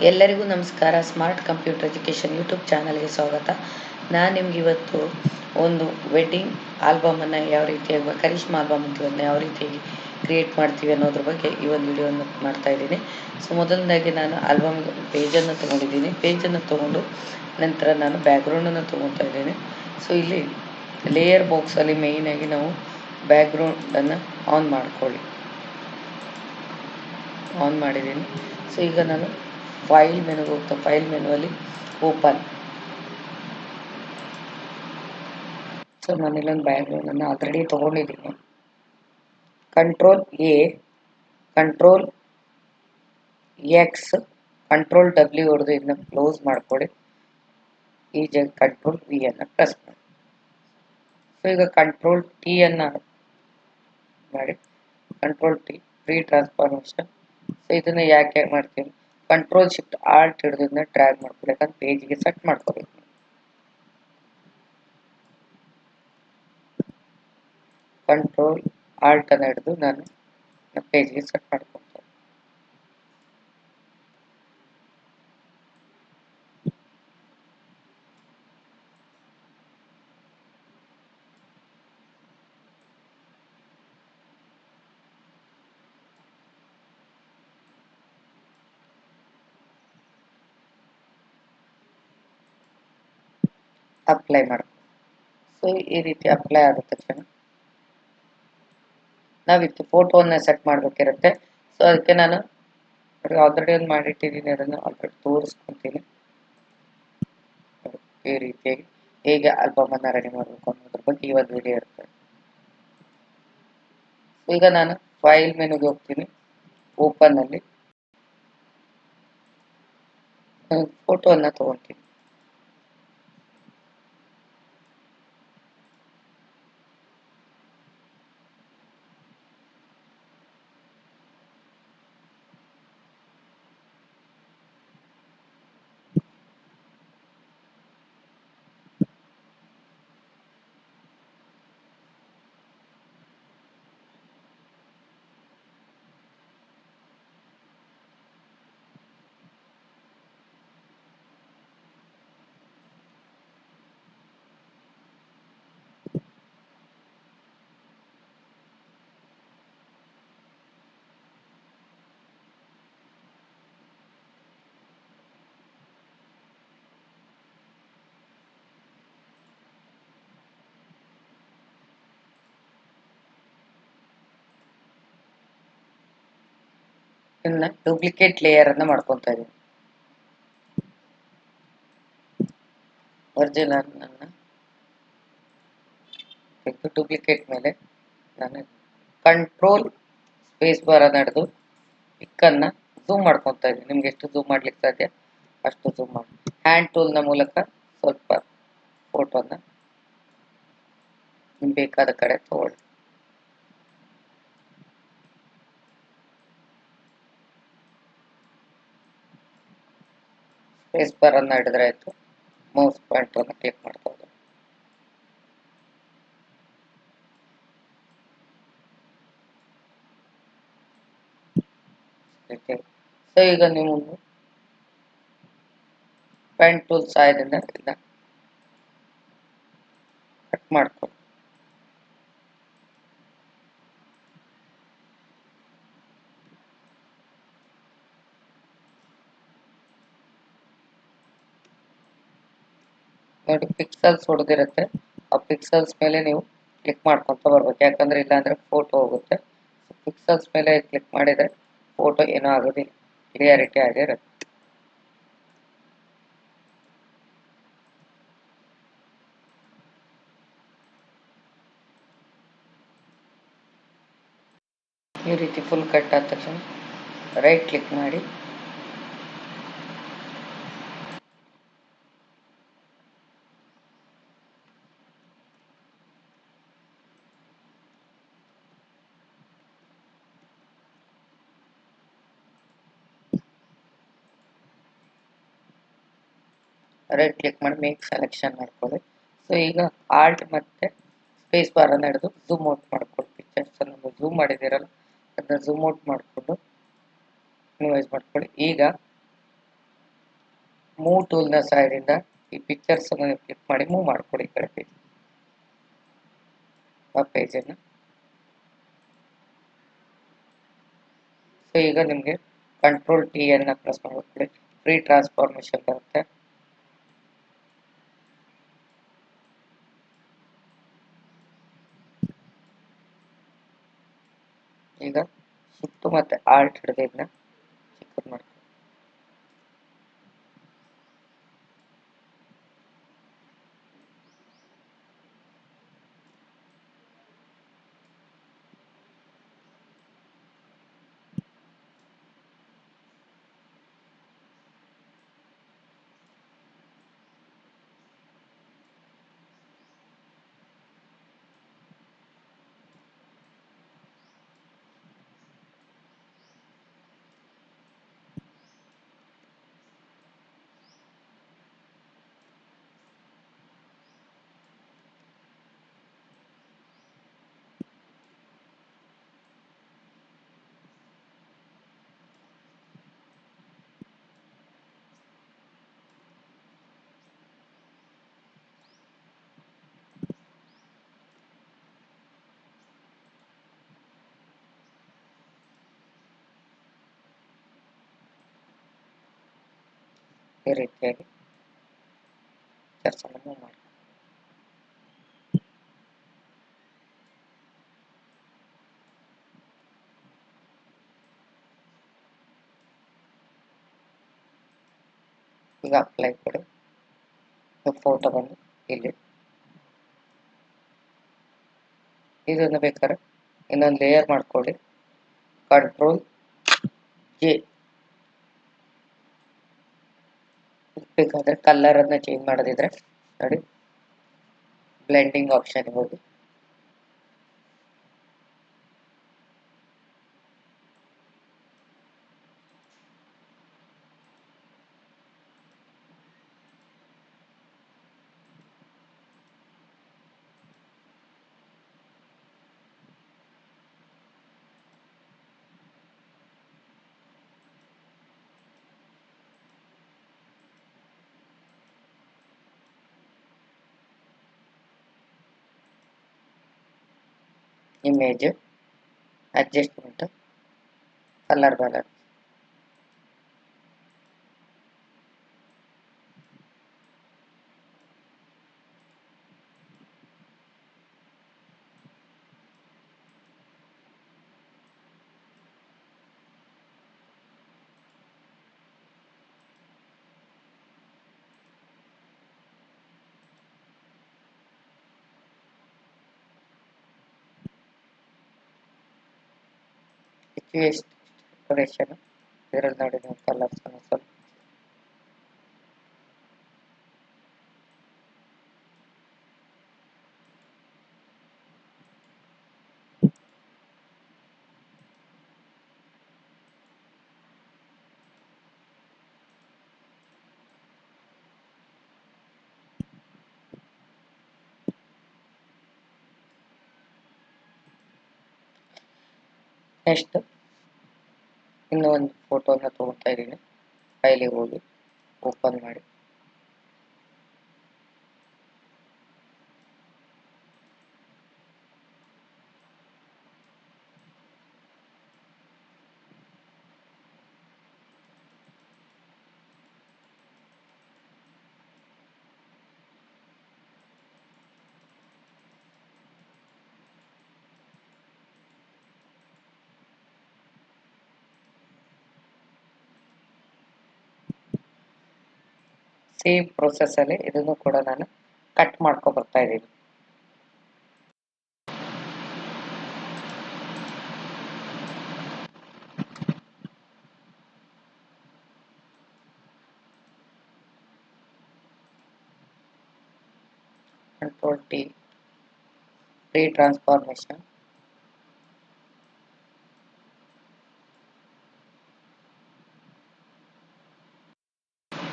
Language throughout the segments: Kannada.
ಎಲ್ಲರಿಗೂ ನಮಸ್ಕಾರ. ಸ್ಮಾರ್ಟ್ ಕಂಪ್ಯೂಟರ್ ಎಜುಕೇಷನ್ ಯೂಟ್ಯೂಬ್ ಚಾನಲ್ಗೆ ಸ್ವಾಗತ. ನಾನು ನಿಮ್ಗೆ ಇವತ್ತು ಒಂದು ವೆಡ್ಡಿಂಗ್ ಆಲ್ಬಮನ್ನು ಯಾವ ರೀತಿಯಾಗಿ ಕರಿಷ್ಮಾ ಆಲ್ಬಮ್ ಅಂತೀವನ್ನ ಯಾವ ರೀತಿಯಾಗಿ ಕ್ರಿಯೇಟ್ ಮಾಡ್ತೀವಿ ಅನ್ನೋದ್ರ ಬಗ್ಗೆ ಈ ಒಂದು ವಿಡಿಯೋವನ್ನು ಮಾಡ್ತಾ ಇದ್ದೀನಿ. ಸೊ ಮೊದಲನೇದಾಗಿ ನಾನು ಆಲ್ಬಮ್ ಪೇಜನ್ನು ತೊಗೊಂಡಿದ್ದೀನಿ. ಪೇಜನ್ನು ತೊಗೊಂಡು ನಂತರ ನಾನು ಬ್ಯಾಕ್ಗ್ರೌಂಡನ್ನು ತೊಗೊತಾ ಇದ್ದೀನಿ. ಸೊ ಇಲ್ಲಿ ಲೇಯರ್ ಬಾಕ್ಸಲ್ಲಿ ಮೇಯ್ನಾಗಿ ನಾವು ಬ್ಯಾಕ್ಗ್ರೌಂಡನ್ನು ಆನ್ ಮಾಡಿದ್ದೀನಿ. ಸೊ ಈಗ ನಾನು ಫೈಲ್ ಮೆನುಗೆ ಹೋಗ್ತಾ ಫೈಲ್ ಮೆನುವಲ್ಲಿ ಓಪನ್. ಸೊ ನಾನು ಇಲ್ಲೊಂದು ಬ್ಯಾಕ್ಗ್ರೌಂಡನ್ನು ಆಲ್ರೆಡಿ ತೊಗೊಂಡಿದ್ದೀನಿ. Control A, control X, control W ಹೊಡೆದು ಇದನ್ನ ಕ್ಲೋಸ್ ಮಾಡ್ಕೊಳ್ಳಿ. ಈ ಕಂಟ್ರೋಲ್ ವಿ ಅನ್ನು ಪ್ರೆಸ್ ಮಾಡಿ. ಸೊ ಈಗ ಕಂಟ್ರೋಲ್ ಟಿ ಅನ್ನು ಮಾಡಿ, control T free transformation. So ಇದನ್ನು ಯಾಕೆ ಮಾಡ್ತೀನಿ, ಕಂಟ್ರೋಲ್ ಶಿಫ್ಟ್ ಆಲ್ಟ್ ಹಿಡಿದು ಇದನ್ನ ಡ್ರ್ಯಾಗ್ ಮಾಡ್ಕೊಳ್ಳಿ, ಯಾಕಂದ್ರೆ ಪೇಜ್ಗೆ ಸೆಟ್ ಮಾಡ್ಕೋಬೇಕು. ಕಂಟ್ರೋಲ್ ಆಲ್ಟ್ ಅನ್ನು ಹಿಡಿದು ನಾನು ಪೇಜ್ಗೆ ಸೆಟ್ ಮಾಡ್ಕೊಳ್ತೇನೆ. ಅಪ್ಲೈ ಮಾಡ್ತೀನಿ. ಸೊ ಈ ರೀತಿ ಅಪ್ಲೈ ಆದ ತಕ್ಷಣ ನಾವಿತ್ತು ಫೋಟೋವನ್ನು ಸೆಟ್ ಮಾಡಬೇಕಿರುತ್ತೆ. ಸೊ ಅದಕ್ಕೆ ನಾನು ಆಲ್ರೆಡಿ ಒಂದು ಮಾಡಿಟ್ಟಿದ್ದೀನಿ, ಅದನ್ನು ಆಲ್ರೆಡಿ ತೋರಿಸ್ಕೊತೀನಿ. ಈ ರೀತಿಯಾಗಿ ಹೇಗೆ ಆಲ್ಬಮನ್ನು ರೆಡಿ ಮಾಡಬೇಕು ಅನ್ನೋದ್ರ ಬಗ್ಗೆ ಈ ಒಂದು ವಿಡಿಯೋ ಇರುತ್ತೆ. ಈಗ ನಾನು ಫೈಲ್ ಮೆನುಗೆ ಹೋಗ್ತೀನಿ. ಓಪನ್ನಲ್ಲಿ ಫೋಟೋವನ್ನು ತಗೊಳ್ತೀನಿ. ಇನ್ನು ಡೂಪ್ಲಿಕೇಟ್ ಲೇಯರ್ ಅನ್ನು ಮಾಡ್ಕೊತಾ ಇದ್ದೀನಿ. ಒರಿಜಿನಲ್ ಅನ್ನು ಡೂಪ್ಲಿಕೇಟ್ ಮೇಲೆ ನಾನು ಕಂಟ್ರೋಲ್ ಸ್ಪೇಸ್ ಬಾರ್ ಅನ್ನು ಹಿಡಿದು ಪಿಕ್ಕನ್ನು ಝೂಮ್ ಮಾಡ್ಕೊತಾ ಇದ್ದೀನಿ. ನಿಮ್ಗೆ ಎಷ್ಟು ಝೂಮ್ ಮಾಡ್ಲಿಕ್ಕೆ ಸಾಧ್ಯ ಅಷ್ಟು ಝೂಮ್ ಮಾಡಿ ಹ್ಯಾಂಡ್ ಟೂಲ್ನ ಮೂಲಕ ಸ್ವಲ್ಪ ಫೋಟೋನ ನಿಮ್ಗೆ ಬೇಕಾದ ಕಡೆ ತಗೊಳ್ಳಿ. ಸ್ಪೇಸ್ ಬಾರ್ ಅನ್ನು ಹಿಡಿದ್ರೆ ಆಯ್ತು, ಮೌಸ್ ಪಾಯಿಂಟ್ ಅನ್ನು ಕ್ಲಿಕ್ ಮಾಡ್ತಾ ಹೋದ್ರೆ ಸೊ ಈಗ ನೀವು ಪೆನ್ ಟೂಲ್ ಸಹಾಯದಿಂದ ಇದನ್ನ ಕಟ್ ಮಾಡ್ಕೊಳ್ಳಿ. ನೋಡಿ ಪಿಕ್ಸಲ್ಸ್ ಹೊಡೆದಿರುತ್ತೆ, ಆ ಪಿಕ್ಸಲ್ಸ್ ಮೇಲೆ ನೀವು ಕ್ಲಿಕ್ ಮಾಡ್ಕೊತ ಬರ್ಬೇಕು, ಯಾಕಂದ್ರೆ ಇಲ್ಲಾಂದ್ರೆ ಫೋಟೋ ಹೋಗುತ್ತೆ. ಪಿಕ್ಸಲ್ಸ್ ಮೇಲೆ ಕ್ಲಿಕ್ ಮಾಡಿದ್ರೆ ಫೋಟೋ ಏನೂ ಆಗೋದಿಲ್ಲ, ಕ್ಲಿಯಾರಿಟಿ ಆಗಿರುತ್ತೆ. ಈ ರೀತಿ ಫುಲ್ ಕಟ್ ಆದ ತಕ್ಷಣ ರೈಟ್ ಕ್ಲಿಕ್ ಮಾಡಿ ಮೇಕ್ ಸೆಲೆಕ್ಷನ್ ಮಾಡ್ಕೊಳ್ಳಿ. ಸೊ ಈಗ ಆಲ್ಟ್ ಮತ್ತೆ ಸ್ಪೇಸ್ ಬಾರ್ ಅನ್ನು ಹಿಡಿದು ಝೂಮ್ ಔಟ್ ಮಾಡ್ಕೊಳ್ಳಿ. ಪಿಕ್ಚರ್ಸ್ ಅನ್ನು ಝೂಮ್ ಮಾಡಿದಿರಲ್ಲ ಅದನ್ನ ಝೂಮ್ ಔಟ್ ಮಾಡಿಕೊಂಡು ಮಿನಿಮೈಸ್ ಮಾಡ್ಕೊಳ್ಳಿ. ಈಗ ಮೂವ್ ಟೂಲ್ನ ಸಹಾಯದಿಂದ ಈ ಪಿಕ್ಚರ್ಸ್ ಅನ್ನು ಕ್ಲಿಕ್ ಮಾಡಿ ಮೂವ್ ಮಾಡಿಕೊಡಿ ಈ ಕಡೆ ಪೇಜ್, ಆ ಪೇಜನ್ನು. ಸೊ ಈಗ ನಿಮಗೆ ಕಂಟ್ರೋಲ್ ಟಿ ಅನ್ನ ಪ್ರೆಸ್ ಮಾಡಿ ಫ್ರೀ ಟ್ರಾನ್ಸ್ಫಾರ್ಮೇಶನ್ ಬರುತ್ತೆ. ಈಗ ಶಿಫ್ಟ್ ಮತ್ತೆ ಆಲ್ಟ್ ಹಿಡಿದು ಇದನ್ನ ಚಿಕ್ಕದು ಮಾಡಿ. ಈ ರೀತಿಯಾಗಿ ಪಿಕ್ಚರ್ಸ್ ಅನ್ನು ಮಾಡಿ. ಈಗ ಅಪ್ಲೈ ಕೊಡಿ. ಫೋಟೋ ಬಂದು ಇಲ್ಲಿ ಇದನ್ನು ಬೇಕಾದ್ರೆ ಇನ್ನೊಂದು ಲೇಯರ್ ಮಾಡ್ಕೊಳ್ಳಿ. Control J. ಬೇಕಾದ್ರೆ ಕಲರ್ ಅನ್ನ ಚೇಂಜ್ ಮಾಡೋದಿದ್ರೆ ನೋಡಿ, ಬ್ಲೆಂಡಿಂಗ್ ಆಪ್ಷನ್ ಹೋಗಿ image adjustment colour balance. Decoration ಇದರಲ್ಲಿ ನೋಡಿ ನೀವು ಕಲರ್ಸ್ ಸ್ವಲ್ಪ ನೆಕ್ಸ್ಟ್ ಇನ್ನೂ ಒಂದು ಫೋಟೋನ ತಗೊಳ್ತಾ ಇದ್ದೀನಿ. ಫೈಲಿಗೆ ಹೋಗಿ ಓಪನ್ ಮಾಡಿ. ಸೇಮ್ ಪ್ರೊಸೆಸ್ ಅಲ್ಲಿ ಇದನ್ನು ಕೂಡ ನಾನು ಕಟ್ ಮಾಡ್ಕೊ ಬರ್ತಾ ಇದ್ದೀನಿ. Control T free transformation.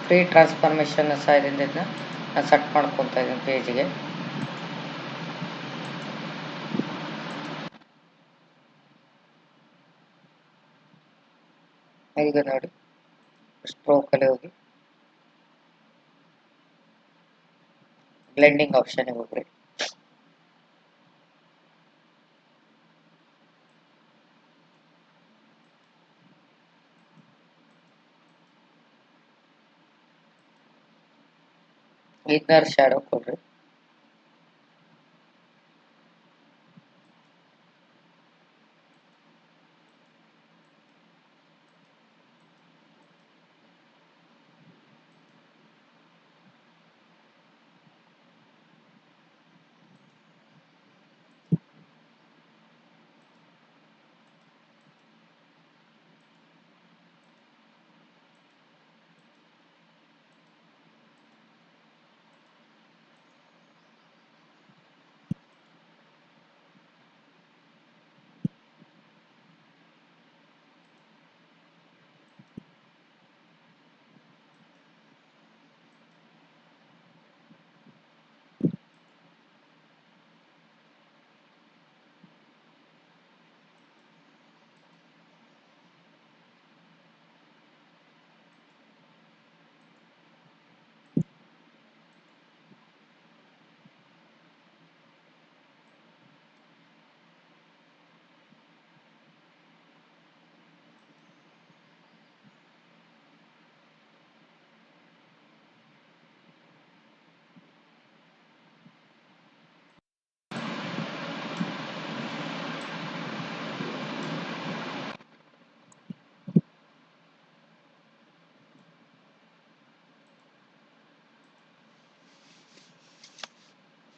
Free transformation ಸಹಾಯದಿಂದ ಇದನ್ನ ನಾನು ಸೆಟ್ ಮಾಡ್ಕೊತಾ ಇದ್ದೀನಿ ಪೇಜಿಗೆ. ಈಗ ನೋಡಿ ಸ್ಟ್ರೋಕ್ ಅಲ್ಲಿ ಹೋಗಿ ಬ್ಲೆಂಡಿಂಗ್ ಆಪ್ಷನ್ ಹೋಗ್ರಿ. ಇನ್ನರ್ ಶಾಡೋ ಕೊಡ್ರಿ.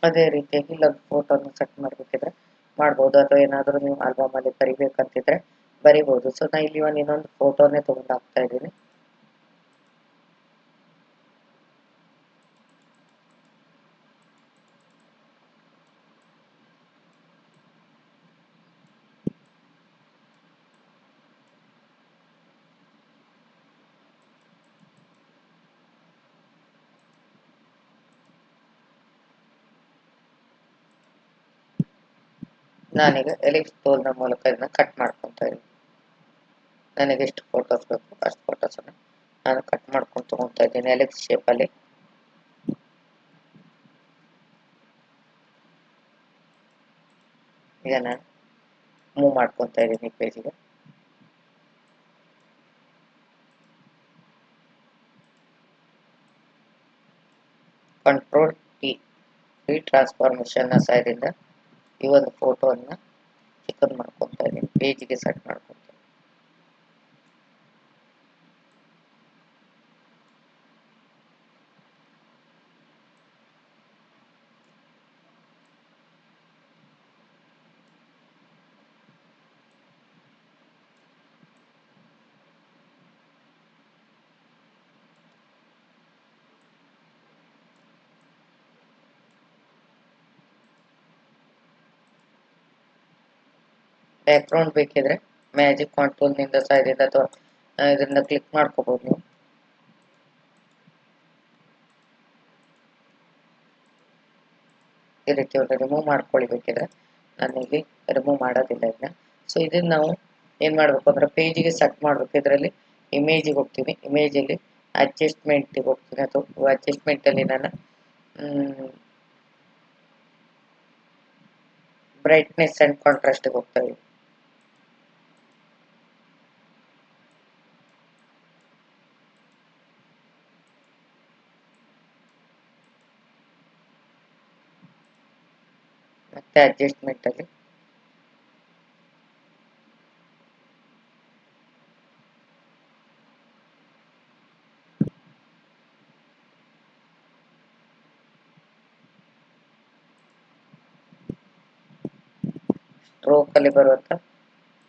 ಅದೇ ರೀತಿಯಾಗಿ ಇಲ್ಲ ಫೋಟೋನ ಸೆಟ್ ಮಾಡ್ಬೇಕಿದ್ರೆ ಮಾಡ್ಬೋದು, ಅಥವಾ ಏನಾದರೂ ನೀವು ಆಲ್ಬಮ್ ಅಲ್ಲಿ ಬರಿಬೇಕಂತಿದ್ರೆ ಬರಿಬೋದು. ಸೊ ನಾ ಇಲ್ಲಿ ಇನ್ನೊಂದು ಫೋಟೋನೇ ತಗೊಂಡು ಹಾಕ್ತಾ ಇದ್ದೀನಿ. ನಾನೀಗ ಎಲಿಪ್ಸ್ ಟೂಲ್ನ ಮೂಲಕ ಇದನ್ನ ಕಟ್ ಮಾಡ್ಕೊತಾ ಇದ್ದೀನಿ. ನನಗೆ ಎಷ್ಟು ಫೋಟೋಸ್ ಬೇಕು ಅಷ್ಟು ಫೋಟೋಸನ್ನು ನಾನು ಕಟ್ ಮಾಡ್ಕೊಂಡು ತಗೊತಾ ಇದ್ದೀನಿ ಎಲಿಪ್ಸ್ ಶೇಪಲ್ಲಿ. ಈಗ ನಾನು ಮೂವ್ ಮಾಡ್ಕೊತಾ ಇದ್ದೀನಿ ಪೇಜಿಗೆ. ಕಂಟ್ರೋಲ್ ಟಿ ಟ್ರಾನ್ಸ್ಫಾರ್ಮೇಶನ್ ನ ಸಹಾಯದಿಂದ ಈ ಒಂದು ಫೋಟೋವನ್ನು ಚಿಕ್ಕನ್ ಮಾಡ್ಕೊತಾ ಇದ್ದೀನಿ, ಪೇಜಿಗೆ ಸೆಟ್ ಮಾಡ್ಕೊತಾ ಇದ್ದೀನಿ. ಬ್ಯಾಕ್ ಗ್ರೌಂಡ್ ಬೇಕಿದ್ರೆ ಮ್ಯಾಜಿಕ್ ಕಾಂಟ್ರೋಲ್ ನಿಂದ ಸಹಾಯದಿಂದ ಅಥವಾ ಇದರಿಂದ ಕ್ಲಿಕ್ ಮಾಡ್ಕೋಬಹುದು ನೀವು. ಈ ರೀತಿ ರಿಮೂವ್ ಮಾಡ್ಕೊಳ್ಳಿ ಬೇಕಿದ್ರೆ. ನಾನು ಇಲ್ಲಿ ರಿಮೂವ್ ಮಾಡೋದಿಲ್ಲ ಇದನ್ನ. ಸೊ ಇದನ್ನ ನಾವು ಏನ್ ಮಾಡ್ಬೇಕು ಅಂದ್ರೆ ಪೇಜಿಗೆ ಸೆಟ್ ಮಾಡ್ಬೇಕು. ಇದರಲ್ಲಿ ಇಮೇಜಿಗೆ ಹೋಗ್ತೀನಿ, ಇಮೇಜಲ್ಲಿ ಅಡ್ಜಸ್ಟ್ಮೆಂಟ್ಗೆ ಹೋಗ್ತೀನಿ, ಅಥವಾ ಅಡ್ಜಸ್ಟ್ಮೆಂಟ್ ಅಲ್ಲಿ ನಾನು ಬ್ರೈಟ್ನೆಸ್ ಅಂಡ್ ಕಾಂಟ್ರಾಸ್ಟ್ಗೆ ಹೋಗ್ತಾ ಇದ್ದೀನಿ. ಮತ್ತೆ ಅಡ್ಜಸ್ಟ್ಮೆಂಟ್ ಅಲ್ಲಿ ಸ್ಟ್ರೋಕ್ ಅಲ್ಲಿ ಬರುವಂತ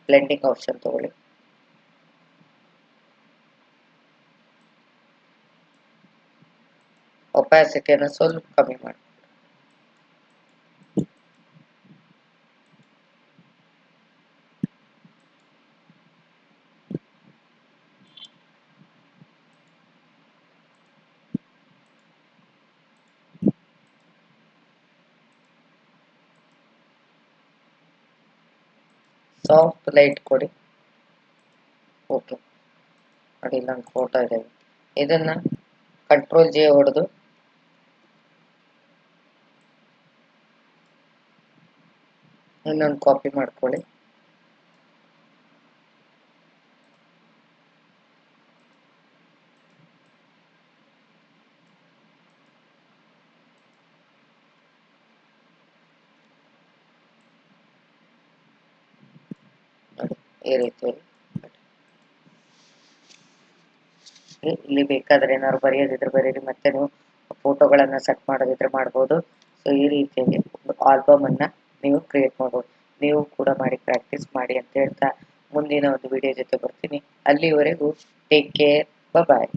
ಬ್ಲೆಂಡಿಂಗ್ ಆಪ್ಷನ್ ತಗೊಳ್ಳಿ. ಒಪಾಸಿಟಿಯನ್ನು ಸ್ವಲ್ಪ ಕಮ್ಮಿ ಮಾಡಿ. ಸಾಫ್ಟ್ ಲೈಟ್ ಕೊಡಿ. ಓಕೆ ನೋಡಿ, ಇಲ್ಲೊಂದು ಫೋಟೋ ಇದೆ. ಇದನ್ನ ಕಂಟ್ರೋಲ್ ಜೆ ಹೊಡೆದು ಇನ್ನೊಂದು ಕಾಪಿ ಮಾಡ್ಕೊಳ್ಳಿ. ನೋಡಿ ಈ ರೀತಿಯಾಗಿ ಇಲ್ಲಿ ಬೇಕಾದ್ರೆ ಏನಾದ್ರು ಬರೆಯೋದಿದ್ರೆ ಬರೀರಿ, ಮತ್ತೆ ನೀವು ಫೋಟೋಗಳನ್ನ ಸೆಟ್ ಮಾಡೋದಿದ್ರೆ ಮಾಡ್ಬೋದು. ಸೊ ಈ ರೀತಿಯಾಗಿ ಒಂದು ಆಲ್ಬಮ್ ಅನ್ನ ನೀವು ಕ್ರಿಯೇಟ್ ಮಾಡ್ಬೋದು. ನೀವು ಕೂಡ ಮಾಡಿ ಪ್ರಾಕ್ಟೀಸ್ ಮಾಡಿ ಅಂತ ಹೇಳ್ತಾ ಮುಂದಿನ ಒಂದು ವಿಡಿಯೋ ಜೊತೆ ಬರ್ತೀನಿ. ಅಲ್ಲಿವರೆಗೂ ಟೇಕ್ ಕೇರ್, ಬಾಯ್.